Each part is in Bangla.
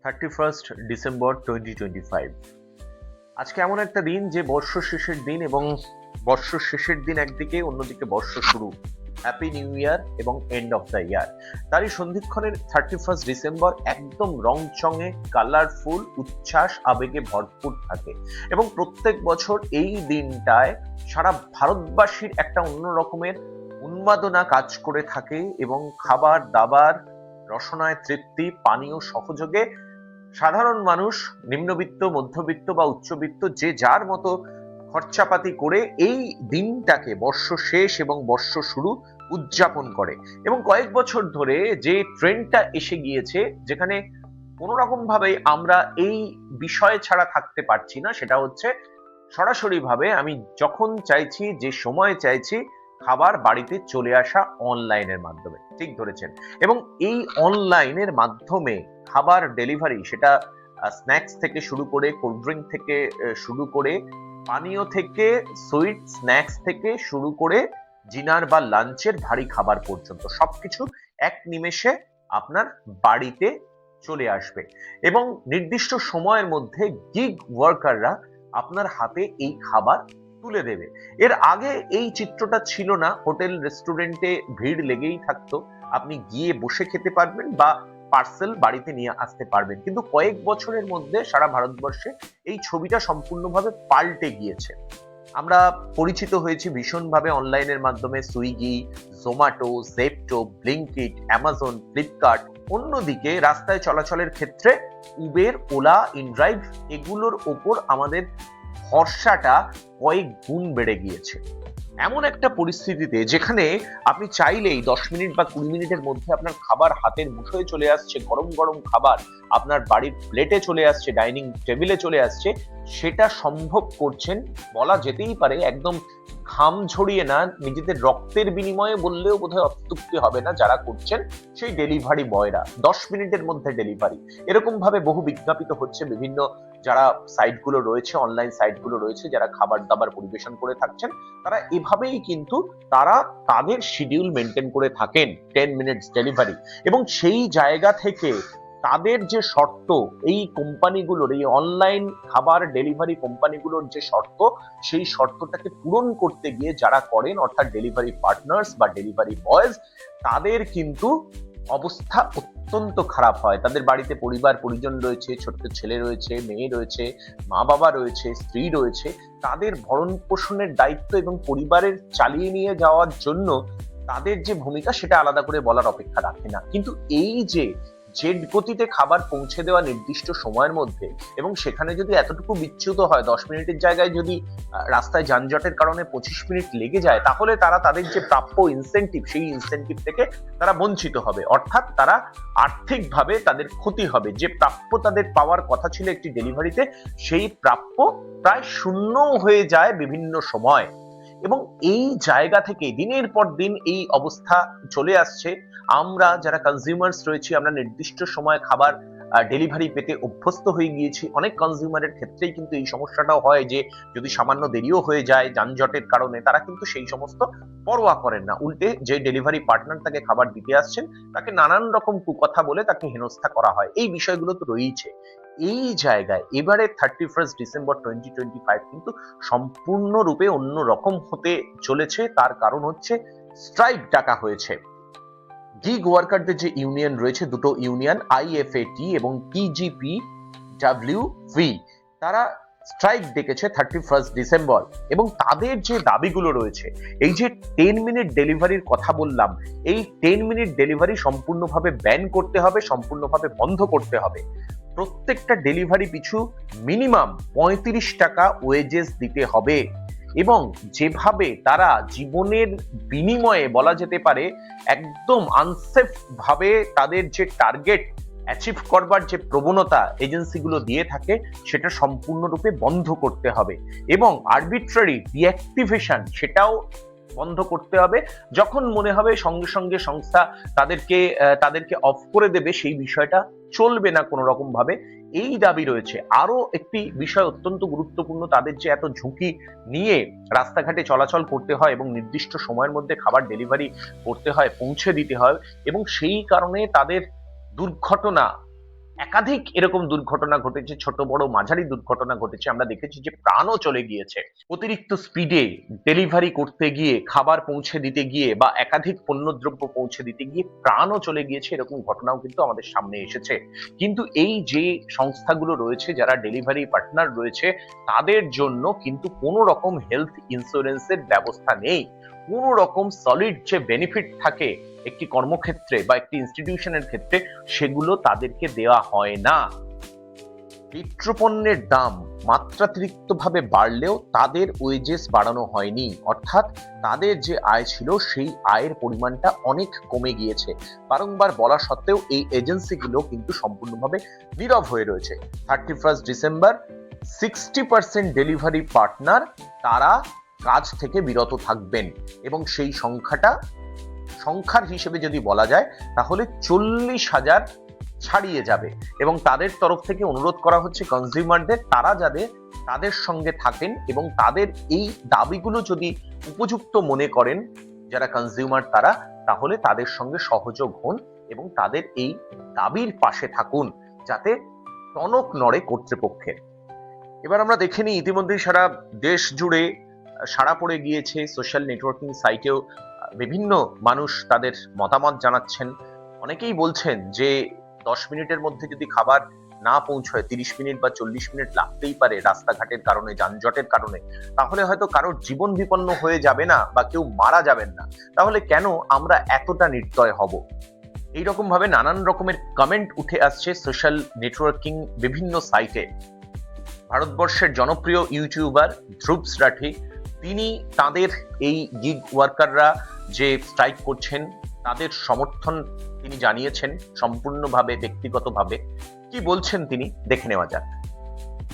31 ডিসেম্বর 2025। আজকে এমন একটা দিন যে বর্ষ শেষের দিন, এবং বর্ষ শেষের দিন একদিকে, অন্যদিকে বর্ষ শুরু। হ্যাপি নিউ ইয়ার এবং এন্ড অফ দ্য ইয়ার। তারই সন্ধিক্ষণের 31 ডিসেম্বর একদম রংচঙে, কালারফুল, উচ্ছ্বাস, আবেগে ভরপুর থাকে। এবং প্রত্যেক বছর এই দিনটায় সারা ভারতবাসীর একটা অন্য রকমের উন্মাদনা কাজ করে থাকে, এবং খাবার দাবার, রসনায় তৃপ্তি, পানীয় সহযোগে সাধারণ মানুষ, নিম্নবিত্ত, মধ্যবিত্ত বা উচ্চবিত্ত, যে যার মতো খরচাপাতি করে এই দিনটাকে, বর্ষ শেষ এবং বর্ষ শুরু, উদযাপন করে। এবং কয়েক বছর ধরে যে ট্রেন্ডটা এসে গিয়েছে, যেখানে কোনো রকম ভাবে আমরা এই বিষয় ছাড়া থাকতে পারছি না, সেটা হচ্ছে সরাসরি ভাবে আমি যখন চাইছি, যে সময় চাইছি, খাবার বাড়িতে চলে আসা অনলাইনের মাধ্যমে। ঠিক ধরেছেন। এবং এই অনলাইনের মাধ্যমে খাবার ডেলিভারি, সেটা স্ন্যাক্স থেকে শুরু করে, কোল্ড ড্রিঙ্ক থেকে শুরু করে, পানীয় থেকে, সুইট স্ন্যাক্স থেকে শুরু করে, ডিনার বা লাঞ্চের ভারী খাবার পর্যন্ত সবকিছু এক নিমেষে আপনার বাড়িতে চলে আসবে। এবং নির্দিষ্ট সময়ের মধ্যে গিগ ওয়ার্কাররা আপনার হাতে এই খাবার তুলে দেবে। এর আগে এই চিত্রটা ছিল না। হোটেল রেস্টুরেন্টে ভিড় লেগেই থাকতো, আপনি গিয়ে বসে খেতে পারবেন বা পার্সেল বাড়িতে নিয়ে আসতে পারবেন। কিন্তু কয়েক বছরের মধ্যে সারা ভারতবর্ষে এই ছবিটা সম্পূর্ণভাবে পাল্টে গিয়েছে। আমরা পরিচিত হয়েছি ভীষণভাবে অনলাইনের মাধ্যমে, Swiggy, Zomato, Zepto, Blinkit, Amazon, Flipkart. অন্যদিকে রাস্তায় চলাচলের ক্ষেত্রে উবের, ওলা, ইনড্রাইভ, এগুলোর ওপর আমাদের ভরসাটা কয়েক গুণ বেড়ে গিয়েছে। এমন একটা পরিস্থিতিতে যেখানে আপনি চাইলেই 10 মিনিট বা 20 মিনিটের মধ্যে আপনার খাবার হাতের মুঠোয় চলে আসছে, গরম গরম খাবার আপনার বাড়ির প্লেটে চলে আসছে, ডাইনিং টেবিলে চলে আসছে, সেটা সম্ভব করছেন বলা যেতেই পারে একদম ঘাম ঝরিয়ে না, নিজেদের রক্তের বিনিময়ে বললেও বোধহয় অত্যুক্তি হবে না, যারা করছেন সেই ডেলিভারি বয়রা। 10 মিনিটের মধ্যে ডেলিভারি, এরকম ভাবে বহু বিজ্ঞাপিত হচ্ছে। বিভিন্ন যারা সাইটগুলো রয়েছে, অনলাইন সাইটগুলো রয়েছে, যারা খাবার দাবার পরিবেশন করে থাকছেন, তারা এভাবেই কিন্তু তারা তাদের শিডিউল মেনটেন করে থাকেন, 10 মিনিটস ডেলিভারি। এবং সেই জায়গা থেকে তাদের যে শর্ত, এই কোম্পানিগুলোর, এই অনলাইন খাবার ডেলিভারি কোম্পানিগুলোর যে শর্ত, সেই শর্তটাকে পূরণ করতে গিয়ে যারা করেন, অর্থাৎ ডেলিভারি পার্টনার্স বা ডেলিভারি বয়েজ, তাদের কিন্তু অবস্থা অত্যন্ত খারাপ হয়। তাদের বাড়িতে পরিবার পরিজন রয়েছে, ছোট্ট ছেলে রয়েছে, মেয়ে রয়েছে, মা বাবা রয়েছে, স্ত্রী রয়েছে। তাদের ভরণ পোষণের দায়িত্ব এবং পরিবারের চালিয়ে নিয়ে যাওয়ার জন্য তাদের যে ভূমিকা, সেটা আলাদা করে বলার অপেক্ষা রাখে না। কিন্তু এই যে জেট গতিতে খাবার পৌঁছে দেওয়া নির্দিষ্ট সময়ের মধ্যে, এবং সেখানে যদি এতটুকু বিচ্যুত হয়, 10 মিনিটের জায়গায় যদি রাস্তায় যানজটের কারণে 25 মিনিট লেগে যায়, তাহলে তারা তাদের যে প্রাপ্য ইনসেনটিভ, সেই ইনসেনটিভ থেকে তারা বঞ্চিত হবে। অর্থাৎ তারা আর্থিকভাবে তাদের ক্ষতি হবে। যে প্রাপ্য তাদের পাওয়ার কথা ছিল একটি ডেলিভারিতে, সেই প্রাপ্য প্রায় শূন্য হয়ে যায় বিভিন্ন সময়। এবং এই জায়গা থেকে দিনের পর দিন এই অবস্থা চলে আসছে। আমরা যারা কনজিউমার্স রয়েছি, আমরা নির্দিষ্ট সময় খাবার ডেলিভারি পেতে অভ্যস্ত হয়ে গিয়েছি। অনেক কনজিউমারের ক্ষেত্রেই কিন্তু এই সমস্যাটাও হয় যে যদি সামান্য দেরিও হয়ে যায় যানজটের কারণে, তারা কিন্তু সেই সমস্ত পরোয়া করেন না। উল্টে যে ডেলিভারি পার্টনার তাকে খাবার দিতে আসছেন, তাকে নানান রকম কুকথা বলে তাকে হেনস্থা করা হয়। এই বিষয়গুলো তো রয়েছে। এই জায়গায় এবারে 31 ডিসেম্বর 2025 কিন্তু সম্পূর্ণরূপে অন্যরকম হতে চলেছে। তার কারণ হচ্ছে স্ট্রাইক ডাকা হয়েছে। গিগ ওয়ার্কারদের যে ইউনিয়ন রয়েছে, দুটো ইউনিয়ন, আইএফএটি এবং টিজিপিডব্লিউভি, তারা স্ট্রাইক ডেকেছে 31 ডিসেম্বর। এবং তাদের যে দাবিগুলো রয়েছে, এই যে 10 মিনিট ডেলিভারির কথা বললাম, এই 10 মিনিট ডেলিভারি সম্পূর্ণভাবে ব্যান করতে হবে, সম্পূর্ণভাবে বন্ধ করতে হবে। প্রত্যেকটা ডেলিভারি পিছু মিনিমাম 35 টাকা ওয়েজেস দিতে হবে। এবং যেভাবে তারা জীবনের বিনিময়ে, বলা যেতে পারে একদম আনসেফ ভাবে, তাদের যে টার্গেট অ্যাচিভ করবার যে প্রবণতা এজেন্সিগুলো দিয়ে থাকে, সেটা সম্পূর্ণরূপে বন্ধ করতে হবে। এবং আরবিট্রারি ডিঅ্যাক্টিভেশন, সেটাও বন্ধ করতে হবে। যখন মনে হবে সঙ্গে সঙ্গে সংস্থা তাদেরকে অফ করে দেবে, সেই বিষয়টা চলবে না কোনো রকম ভাবে। এই দাবি রয়েছে। আরো একটি বিষয় অত্যন্ত গুরুত্বপূর্ণ, তাদের যে এত ঝুঁকি নিয়ে রাস্তাঘাটে চলাচল করতে হয় এবং নির্দিষ্ট সময়ের মধ্যে খাবার ডেলিভারি করতে হয়, পৌঁছে দিতে হয়, এবং সেই কারণে তাদের দুর্ঘটনা একাধিক এরকম দুর্ঘটনা ঘটেছে, ছোট বড় মাঝারি দুর্ঘটনা ঘটেছে। আমরা দেখেছি যে প্রাণও চলে গিয়েছে অতিরিক্ত স্পিডে ডেলিভারি করতে গিয়ে, খাবার পৌঁছে দিতে গিয়ে বা একাধিক পণ্যদ্রব্য পৌঁছে দিতে গিয়ে প্রাণও চলে গিয়েছে, এরকম ঘটনাও কিন্তু আমাদের সামনে এসেছে। কিন্তু এই যে সংস্থাগুলো রয়েছে, যারা ডেলিভারি পার্টনার রয়েছে, তাদের জন্য কিন্তু কোনো রকম হেলথ ইন্স্যুরেন্সের ব্যবস্থা নেই। কোনো রকম সলিড যে বেনিফিট থাকে একটি কর্মক্ষেত্রে বা একটি ইনস্টিটিউশনের ক্ষেত্রে, সেগুলো তাদেরকে দেওয়া হয় না। পেট্রোপণ্যের দাম মাত্রাতিরিক্তভাবে বাড়লেও তাদের ওয়েজেস বাড়ানো হয়নি, অর্থাৎ তাদের যে আয় ছিল সেই আয়ের পরিমাণটা অনেক কমে গিয়েছে। বারংবার বলা সত্ত্বেও এই এজেন্সিগুলো কিন্তু সম্পূর্ণভাবে নীরব হয়ে রয়েছে। 31 ডিসেম্বর 60% ডেলিভারি পার্টনার তারা কাজ থেকে বিরত থাকবেন, এবং সেই সংখ্যার হিসেবে যদি বলা যায় তাহলে 40,000 ছাড়িয়ে যাবে। এবং তাদের তরফ থেকে অনুরোধ করা হচ্ছে কনজিউমারদের, তারা যাদের তাদের সঙ্গে থাকেন এবং তাদের এই দাবিগুলো যদি উপযুক্ত মনে করেন যারা কনজিউমার, তারা তাহলে তাদের সঙ্গে সহযোগ হন এবং তাদের এই দাবির পাশে থাকুন, যাতে টনক নড়ে কর্তৃপক্ষের। এবার আমরা দেখে নিই, ইতিমধ্যেই সারা দেশ জুড়ে সাড়া পড়ে গিয়েছে। সোশ্যাল নেটওয়ার্কিং সাইটেও বিভিন্ন মানুষ তাদের মতামত জানাচ্ছেন। অনেকেই বলছেন যে 10 মিনিটের মধ্যে যদি খাবার না পৌঁছয়, 30 মিনিট বা 40 মিনিট লাগতেই পারে রাস্তাঘাটের কারণে, যানজটের কারণে, তাহলে হয়তো কারোর জীবন বিপন্ন হয়ে যাবে না বা কেউ মারা যাবেন না। তাহলে কেন আমরা এতটা নির্দয় হব? এইরকম ভাবে নানান রকমের কমেন্ট উঠে আসছে সোশ্যাল নেটওয়ার্কিং বিভিন্ন সাইটে। ভারতবর্ষের জনপ্রিয় ইউটিউবার ধ্রুব রাঠি, তিনি তাদের এই গিগ ওয়ার্কাররা যে স্ট্রাইক করছেন তাদের সমর্থন তিনি জানিয়েছেন সম্পূর্ণভাবে ব্যক্তিগতভাবে। কি বলছেন তিনি দেখে নেওয়া যাক।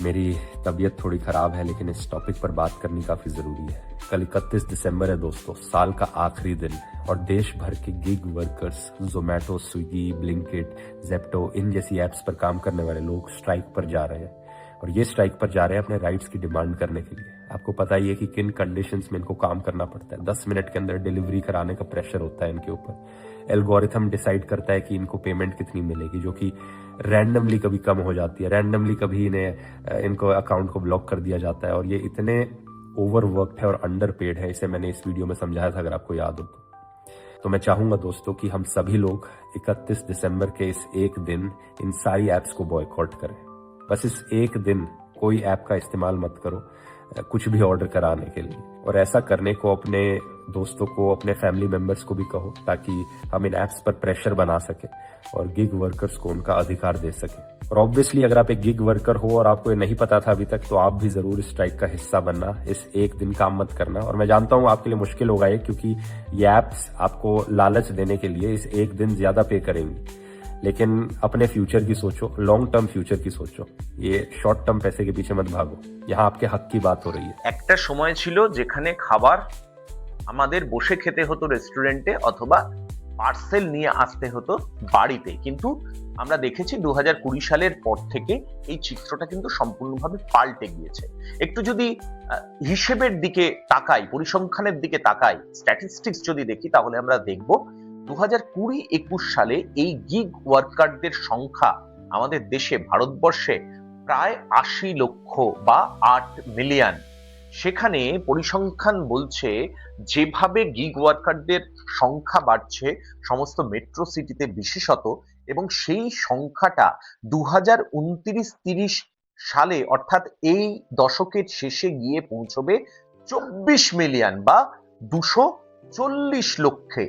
मेरी तबीयत थोड़ी खराब है, लेकिन इस टॉपिक पर बात करनी काफी जरूरी है। कल 31 दिसंबर है दोस्तों, साल का आखिरी दिन, और देश भर के गिग वर्कर्स, जोमैटो, स्विगी, ब्लिंकिट, जेप्टो, इन जैसी एप्स पर काम करने वाले लोग स्ट्राइक पर जा रहे हैं। और ये स्ट्राइक पर जा रहे हैं अपने राइट्स की डिमांड करने के लिए। आपको पता ही है कि किन कंडीशंस में इनको काम करना पड़ता है। 10 मिनट के अंदर डिलीवरी कराने का प्रेशर होता है इनके ऊपर। एल्गोरिथम डिसाइड करता है कि इनको पेमेंट कितनी मिलेगी, जो कि रैंडमली कभी कम हो जाती है, रैंडमली कभी इनको अकाउंट को ब्लॉक कर दिया जाता है। और ये इतने ओवरवर्कड है और अंडर पेड है, इसे मैंने इस वीडियो में समझाया था, अगर आपको याद हो तो मैं चाहूंगा दोस्तों कि हम सभी लोग 31 दिसंबर के इस एक दिन इन सारी एप्स को बॉयकॉट करें। बस इस एक दिन कोई ऐप का इस्तेमाल मत करो कुछ भी ऑर्डर कराने के लिए, और ऐसा करने को अपने दोस्तों को, अपने फैमिली मेंबर्स को भी कहो, ताकि हम इन एप्स पर प्रेशर बना सके और गिग वर्कर्स को उनका अधिकार दे सके। और ऑब्वियसली अगर आप एक गिग वर्कर हो और आपको ये नहीं पता था अभी तक, तो आप भी जरूर इस स्ट्राइक का हिस्सा बनना, इस एक दिन काम मत करना। और मैं जानता हूँ आपके लिए मुश्किल होगा ये, क्योंकि ये एप्स आपको लालच देने के लिए इस एक दिन ज्यादा पे करेंगी, लेकिन अपने फ्यूचर की सोचो, लॉन्ग टर्म फ्यूचर की सोचो, ये शॉर्ट टर्म पैसे के पीछे मत भागो। यहाँ आपके हक की बात हो रही है। একটা সময় ছিল যেখানে খাবার আমাদের বসে খেতে হতো রেস্টুরেন্টে, অথবা পার্সেল নিয়ে আসতে হতো বাড়িতে, কিন্তু আমরা দেখেছি 2020 সালের পর থেকে এই চিত্রটা কিন্তু সম্পূর্ণভাবে পাল্টে গিয়েছে। একটু যদি হিসেবের দিকে তাকাই, পরিসংখ্যানের দিকে তাকাই, স্ট্যাটিস্টিক্স যদি দেখি, তাহলে আমরা দেখব 2020-21 সালে এই গিগ ওয়ার্কারদের সংখ্যা আমাদের দেশে, ভারতবর্ষে প্রায় 80 লক্ষ বা 8 মিলিয়ন। সেখানে পরিসংখ্যান বলছে যেভাবে গিগ ওয়ার্কারদের সংখ্যা বাড়ছে সমস্ত মেট্রো সিটিতে বিশেষত, এবং সেই সংখ্যাটা 2029-30 সালে, অর্থাৎ এই দশকের শেষে গিয়ে পৌঁছবে 24 মিলিয়ন বা 240 লক্ষে।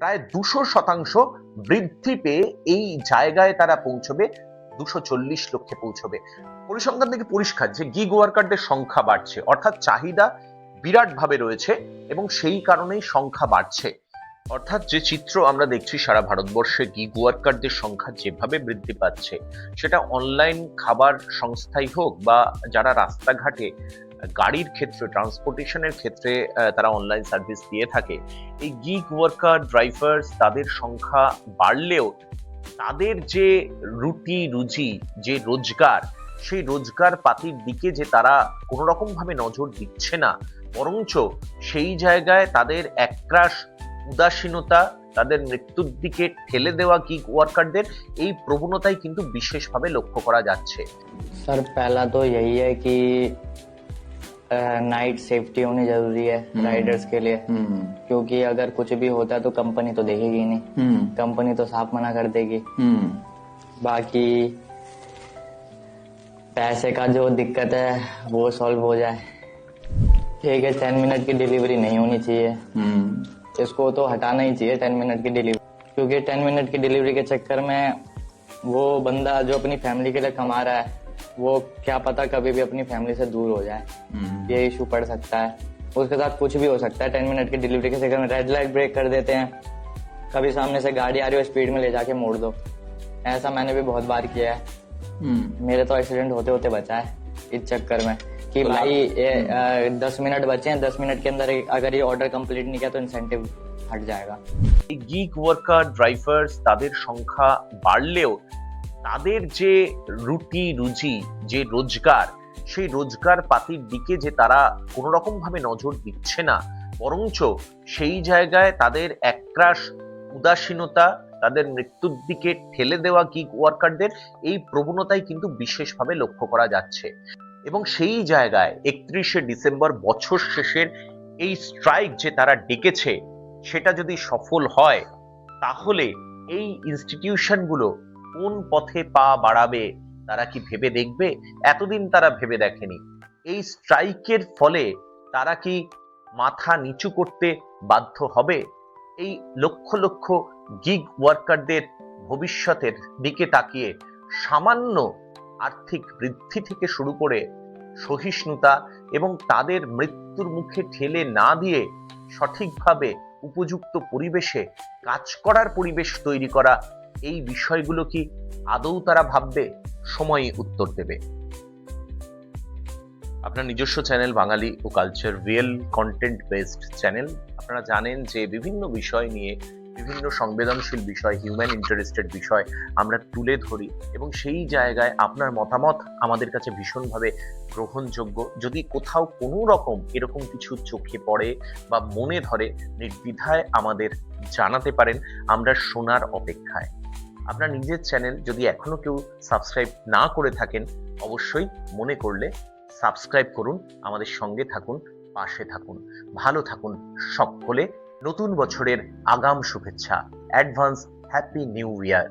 প্রায় 200% বৃদ্ধি পেয়ে এই জায়গায় তারা পৌঁছবে, 240 লক্ষে পৌঁছবে। পরিসংখ্যান থেকে পরিষ্কার যে গিগ ওয়ার্কারদের সংখ্যা বাড়ছে, অর্থাৎ চাহিদা বিরাট ভাবে রয়েছে এবং সেই কারণেই সংখ্যা বাড়ছে। অর্থাৎ যে চিত্র আমরা দেখছি সারা ভারতবর্ষে গিগ ওয়ার্কারদের সংখ্যা যেভাবে বৃদ্ধি পাচ্ছে, সেটা অনলাইন খাবার সংস্থাই হোক বা যারা রাস্তাঘাটে গাড়ির ক্ষেত্রে, ট্রান্সপোর্টেশনের ক্ষেত্রে তারা অনলাইন সার্ভিস দিয়ে থাকে, এই গিগ ওয়ার্কার, ড্রাইভার্স, তাদের সংখ্যা বাড়লেও তাদের যে রুটি রুজি, যে রোজগার, সেই রোজগার পাতির দিকে যে তারা কোনো রকম ভাবে নজর দিচ্ছে না, বরঞ্চ সেই জায়গায় তাদের একরাশ উদাসীনতা, তাদের মৃত্যুর দিকে ঠেলে দেওয়া গিগ ওয়ার্কারদের এই প্রবণতাই কিন্তু বিশেষভাবে লক্ষ্য করা যাচ্ছে। सर पहला तो यही है कि नाइट सेफ्टी होनी जरूरी है राइडर्स के लिए, क्योंकि अगर कुछ भी होता है तो कंपनी तो देखेगी ही नहीं, कंपनी तो साफ मना कर देगी। बाकी पैसे का जो दिक्कत है वो सॉल्व हो जाए। ठीक है, 10 मिनट की डिलीवरी नहीं होनी चाहिए, इसको तो हटाना ही चाहिए 10 मिनट की डिलीवरी, क्योंकि 10 मिनट की डिलीवरी के चक्कर में वो बंदा जो अपनी फैमिली के लिए कमा रहा है वो क्या पता कभी भी अपनी फैमिली से दूर हो जाए, ये इशू पड़ सकता है। उसके साथ कुछ भी हो सकता है। 10 मिनट की डिलीवरी के चक्कर में रेड लाइट ब्रेक कर देते हैं, कभी सामने से गाड़ी आ रही हो स्पीड में ले जाके मोड़ दो, ऐसा मैंने भी बहुत बार किया है। मेरे तो एक्सीडेंट होते होते बचा है इस चक्कर में कि भाई 10 मिनट बचे हैं, 10 मिनट के अंदर अगर ये ऑर्डर कंप्लीट नहीं किया तो इंसेंटिव हट जाएगा। এই গিগ ওয়ার্কার ড্রাইভার্স তাদের সংখ্যা বাড়লেও তাদের যে রুজি, যে রোজগার, সেই রোজগার পাতির দিকে যে তারা কোনো রকম ভাবে নজর দিচ্ছে না, বরঞ্চ সেই জায়গায় তাদের একরাশ উদাসীনতা, তাদের মৃত্যুর দিকে ঠেলে দেওয়া গিগ ওয়ার্কারদের এই প্রবণতাই কিন্তু বিশেষভাবে লক্ষ্য করা যাচ্ছে। এবং সেই জায়গায় 31শে ডিসেম্বর বছর শেষের এই স্ট্রাইক যে তারা ডেকেছে, সেটা যদি সফল হয় তাহলে এই ইনস্টিটিউশনগুলো কোন পথে পা বাড়াবে তারা কি ভেবে দেখবে? এতদিন তারা ভেবে দেখেনি। এই স্ট্রাইকের ফলে তারা কি মাথা নিচু করতে বাধ্য হবে? এই লক্ষ লক্ষ গিগ ওয়ার্কারদের ভবিষ্যতের দিকে তাকিয়ে সামান্য আর্থিক বৃদ্ধি থেকে শুরু করে সহিষ্ণুতা এবং তাদের মৃত্যুর মুখে ঠেলে না দিয়ে সঠিকভাবে উপযুক্ত পরিবেশে কাজ করার পরিবেশ তৈরি করা, এই বিষয়গুলো কি আদৌ তারা ভাববে? সময়ই উত্তর দেবে। আপনার নিজস্ব চ্যানেল বাঙালি ও culture, real content based channel. আপনারা জানেন যে বিভিন্ন বিষয় নিয়ে, বিভিন্ন সংবেদনশীল বিষয়, হিউম্যান ইন্টারেস্টেড বিষয় আমরা তুলে ধরি এবং সেই জায়গায় আপনার মতামত আমাদের কাছে ভীষণভাবে গ্রহণযোগ্য। যদি কোথাও কোনো রকম এরকম কিছু চোখে পড়ে বা মনে ধরে, নির্দ্বিধায় আমাদের জানাতে পারেন, আমরা শোনার অপেক্ষায়। আপনার নিজের চ্যানেল যদি এখনো কেউ সাবস্ক্রাইব না করে থাকেন, অবশ্যই মনে করলে সাবস্ক্রাইব করুন, আমাদের সঙ্গে থাকুন, পাশে থাকুন, ভালো থাকুন সকলে। নতুন বছরের আগাম শুভেচ্ছা, অ্যাডভান্স হ্যাপি নিউ ইয়ার।